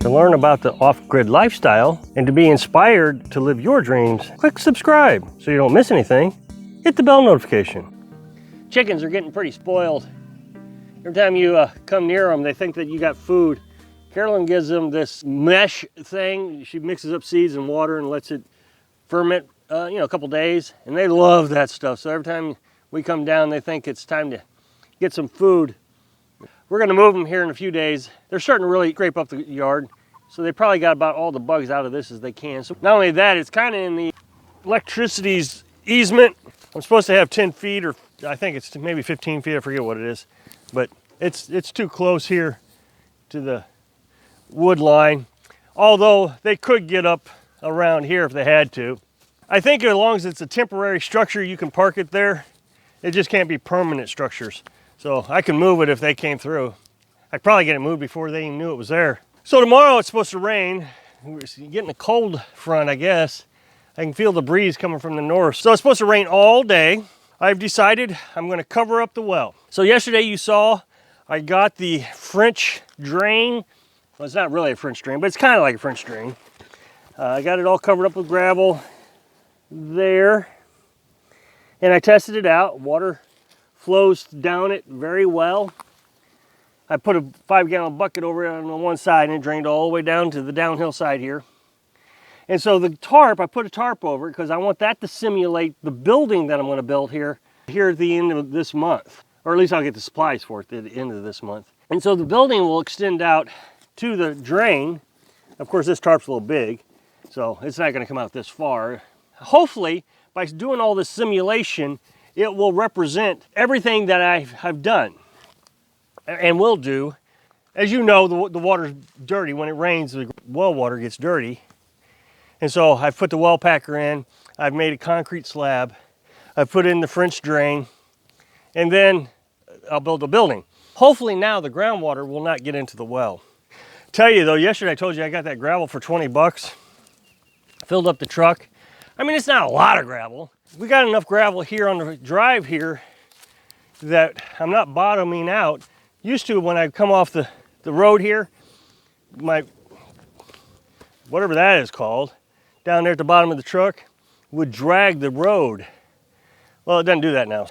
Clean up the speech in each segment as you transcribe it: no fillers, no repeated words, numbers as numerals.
To learn about the off-grid lifestyle and to be inspired to live your dreams, click subscribe so you don't miss anything. Hit the bell notification. Chickens are getting pretty spoiled. Every time you come near them, they think that you got food. Carolyn gives them this mesh thing. She mixes up seeds and water and lets it ferment, a couple days, and they love that stuff. So every time we come down, they think it's time to get some food. We're gonna move them here in a few days. They're starting to really scrape up the yard, so they probably got about all the bugs out of this as they can. So not only that, it's kind of in the electricity's easement. I'm supposed to have 10 feet, or I think it's maybe 15 feet, I forget what it is. But it's too close here to the wood line, although they could get up around here if they had to. I think as long as it's a temporary structure, you can park it there. It just can't be permanent structures. So I can move it if they came through. I'd probably get it moved before they even knew it was there. So tomorrow it's supposed to rain. We're getting a cold front, I guess. I can feel the breeze coming from the north. So it's supposed to rain all day. I've decided I'm gonna cover up the well. So yesterday you saw I got the French drain. Well, it's not really a French drain, but it's kind of like a French drain. I got it all covered up with gravel there. And I tested it out. Water flows down it very well. I put a 5-gallon bucket over it on the one side and it drained all the way down to the downhill side here. And so the tarp, I put a tarp over it because I want that to simulate the building that I'm going to build here at the end of this month. Or at least I'll get the supplies for it at the end of this month. And so the building will extend out to the drain. Of course, this tarp's a little big, so it's not going to come out this far. Hopefully, by doing all this simulation, it will represent everything that I've done and will do. As you know, the water's dirty. When it rains, the well water gets dirty. And so I've put the well packer in. I've made a concrete slab. I've put in the French drain. And then I'll build a building. Hopefully now the groundwater will not get into the well. Tell you though, yesterday I told you I got that gravel for 20 bucks. Filled up the truck. I mean, it's not a lot of gravel. We got enough gravel here on the drive here that I'm not bottoming out. Used to, when I come off the road here, my, whatever that is called, down there at the bottom of the truck, would drag the road. Well, it doesn't do that now.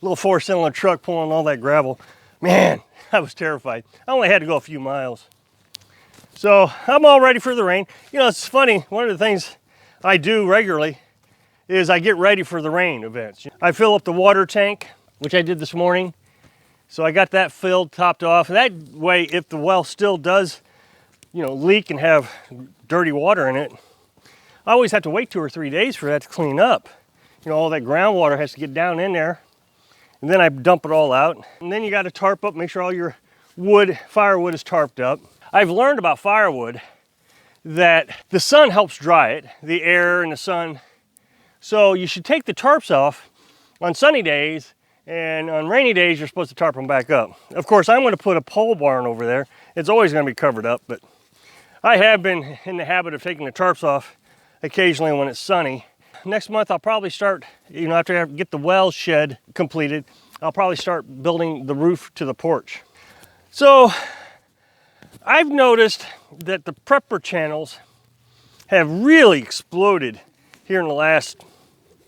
Little 4-cylinder truck pulling all that gravel. Man, I was terrified. I only had to go a few miles. So I'm all ready for the rain. You know, it's funny, one of the things I do regularly is I get ready for the rain events. I fill up the water tank, which I did this morning. So I got that filled, topped off. And that way, if the well still does, leak and have dirty water in it, I always have to wait 2 or 3 days for that to clean up. All that groundwater has to get down in there. And then I dump it all out. And then you got to tarp up, make sure all your firewood is tarped up. I've learned about firewood that the sun helps dry it, the air and the sun. So you should take the tarps off on sunny days, and on rainy days, you're supposed to tarp them back up. Of course, I'm going to put a pole barn over there. It's always going to be covered up, but I have been in the habit of taking the tarps off occasionally when it's sunny. Next month, I'll probably start, after I get the well shed completed, I'll probably start building the roof to the porch. So I've noticed that the prepper channels have really exploded here in the last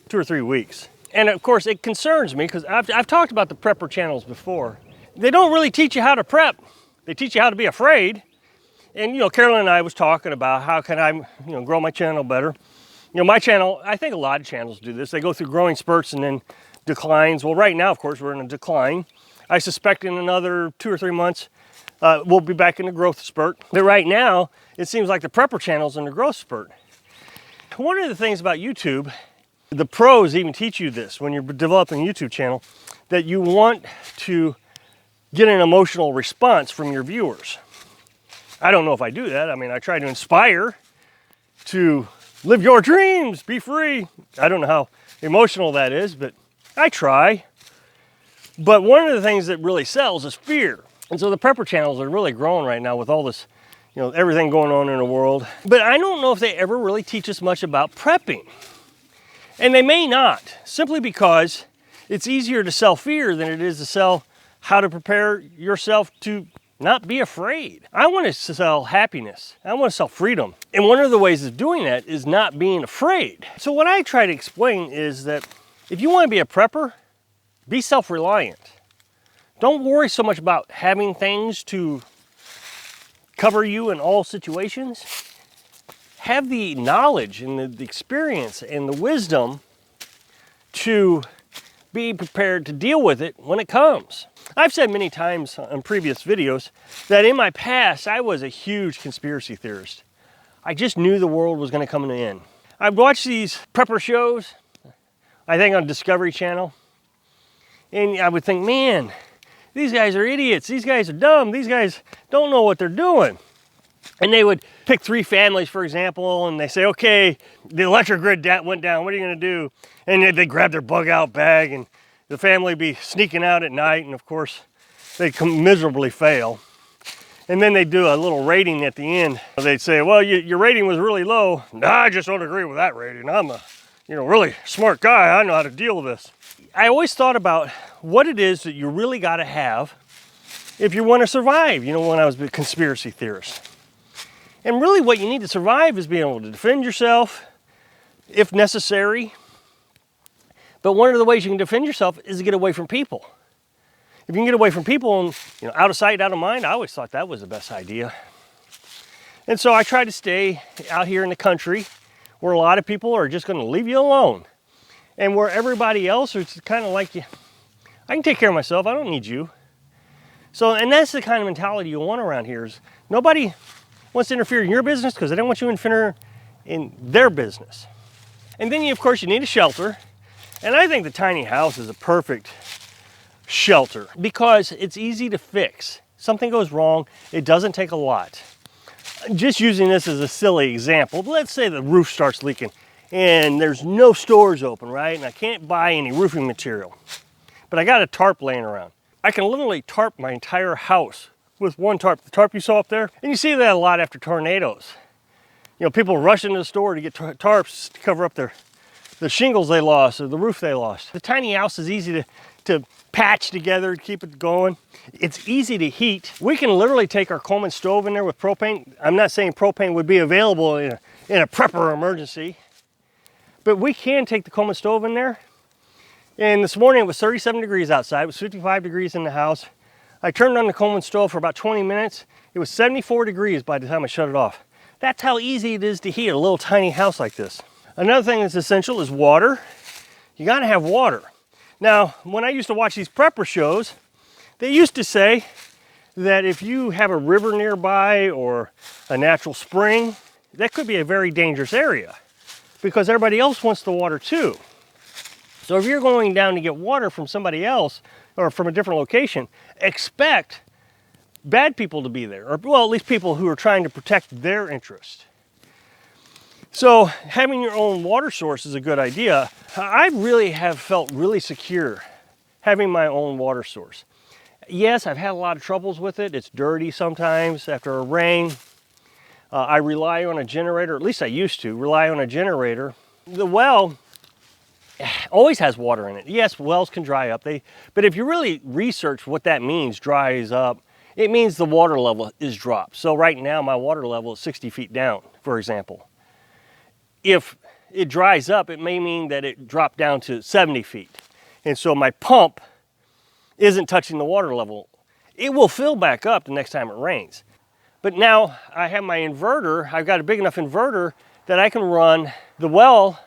2 or 3 weeks. And of course it concerns me because I've talked about the prepper channels before. They don't really teach you how to prep. They teach you how to be afraid. And Carolyn and I was talking about how can I grow my channel better. My channel, I think a lot of channels do this. They go through growing spurts and then declines. Well, right now, of course, we're in a decline. I suspect in another 2 or 3 months, we'll be back in the growth spurt. But right now, it seems like the prepper channel's in the growth spurt. One of the things about YouTube, the pros even teach you this when you're developing a YouTube channel, that you want to get an emotional response from your viewers. I don't know if I do that. I mean, I try to inspire to live your dreams, be free. I don't know how emotional that is, but I try. But one of the things that really sells is fear. And so the prepper channels are really growing right now with all this, everything going on in the world. But I don't know if they ever really teach us much about prepping. And they may not, simply because it's easier to sell fear than it is to sell how to prepare yourself to not be afraid. I want to sell happiness. I want to sell freedom. And one of the ways of doing that is not being afraid. So what I try to explain is that if you want to be a prepper, be self-reliant. Don't worry so much about having things to cover you in all situations. Have the knowledge and the experience and the wisdom to be prepared to deal with it when it comes. I've said many times on previous videos that in my past, I was a huge conspiracy theorist. I just knew the world was going to come to an end. I've watched these prepper shows, I think on Discovery Channel, and I would think, man, these guys are idiots. These guys are dumb. These guys don't know what they're doing. And they would pick 3 families, for example, and they say, okay, the electric grid went down. What are you going to do? And they grab their bug out bag, and the family would be sneaking out at night. And of course, they'd miserably fail. And then they'd do a little rating at the end. They'd say, well, your rating was really low. Nah, I just don't agree with that rating. I'm a really smart guy. I know how to deal with this. I always thought about what it is that you really got to have if you want to survive, when I was a conspiracy theorist. And really what you need to survive is being able to defend yourself if necessary. But one of the ways you can defend yourself is to get away from people. If you can get away from people and, out of sight, out of mind, I always thought that was the best idea. And so I try to stay out here in the country where a lot of people are just going to leave you alone. And where everybody else is kind of like, I can take care of myself, I don't need you. So, and that's the kind of mentality you want around here is nobody wants to interfere in your business because they don't want you to interfere in their business. And then, of course, you need a shelter. And I think the tiny house is a perfect shelter because it's easy to fix. Something goes wrong, it doesn't take a lot. Just using this as a silly example, but let's say the roof starts leaking and there's no stores open, right? And I can't buy any roofing material, but I got a tarp laying around. I can literally tarp my entire house with one tarp, the tarp you saw up there. And you see that a lot after tornadoes. People rush into the store to get tarps to cover up the shingles they lost or the roof they lost. The tiny house is easy to patch together to keep it going. It's easy to heat. We can literally take our Coleman stove in there with propane. I'm not saying propane would be available in a prepper emergency, but we can take the Coleman stove in there. And this morning it was 37 degrees outside. It was 55 degrees in the house. I turned on the Coleman stove for about 20 minutes. It was 74 degrees by the time I shut it off. That's how easy it is to heat a little tiny house like this. Another thing that's essential is water. You gotta have water. Now, when I used to watch these prepper shows, they used to say that if you have a river nearby or a natural spring, that could be a very dangerous area because everybody else wants the water too. So if you're going down to get water from somebody else or from a different location, expect bad people to be there, or well, at least people who are trying to protect their interest. So having your own water source is a good idea. I really have felt really secure having my own water source. Yes, I've had a lot of troubles with it. It's dirty sometimes after a rain. I rely on a generator, at least I used to rely on a generator. The well always has water in it. Yes, wells can dry up. But if you really research what that means, dries up, it means the water level is dropped. So right now my water level is 60 feet down, for example. If it dries up, it may mean that it dropped down to 70 feet. And so my pump isn't touching the water level. It will fill back up the next time it rains. But now I have my inverter. I've got a big enough inverter that I can run the well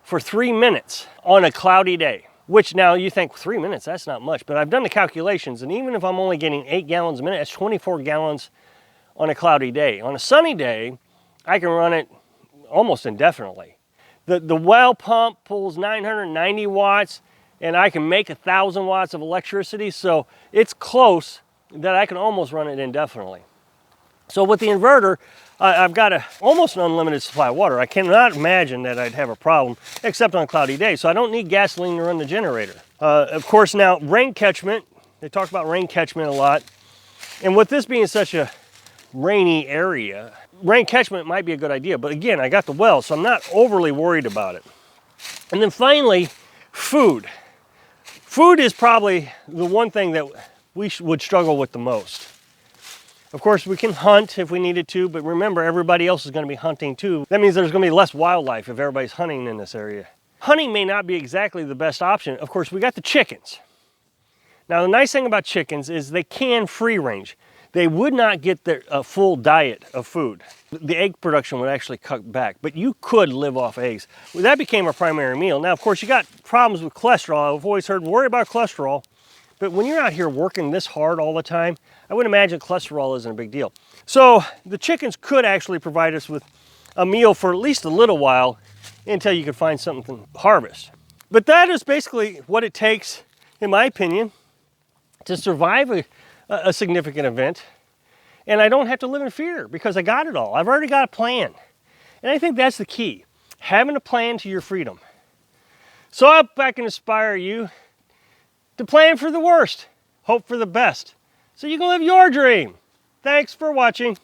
for 3 minutes on a cloudy day. Which now you think 3 minutes, that's not much. But I've done the calculations, and even if I'm only getting 8 gallons a minute, that's 24 gallons on a cloudy day. On a sunny day, I can run it almost indefinitely. The well pump pulls 990 watts and I can make 1,000 watts of electricity, so it's close that I can almost run it indefinitely. So with the inverter, I've got almost an unlimited supply of water. I cannot imagine that I'd have a problem except on a cloudy day, so I don't need gasoline to run the generator. Of course now, rain catchment, they talk about rain catchment a lot, and with this being such a rainy area, rain catchment might be a good idea, but again, I got the well, so I'm not overly worried about it. And then finally, food. Food is probably the one thing that we would struggle with the most. Of course, we can hunt if we needed to, but remember, everybody else is going to be hunting too. That means there's going to be less wildlife if everybody's hunting in this area. Hunting may not be exactly the best option. Of course, we got the chickens. Now, the nice thing about chickens is they can free range. They would not get their full diet of food. The egg production would actually cut back, but you could live off eggs. Well, that became our primary meal. Now, of course, you got problems with cholesterol. I've always heard, worry about cholesterol. But when you're out here working this hard all the time, I would imagine cholesterol isn't a big deal. So the chickens could actually provide us with a meal for at least a little while until you could find something to harvest. But that is basically what it takes, in my opinion, to survive a significant event. And I don't have to live in fear because I got it all. I've already got a plan. And I think that's the key, having a plan to your freedom. So I hope I can inspire you to plan for the worst, hope for the best, so you can live your dream. Thanks for watching.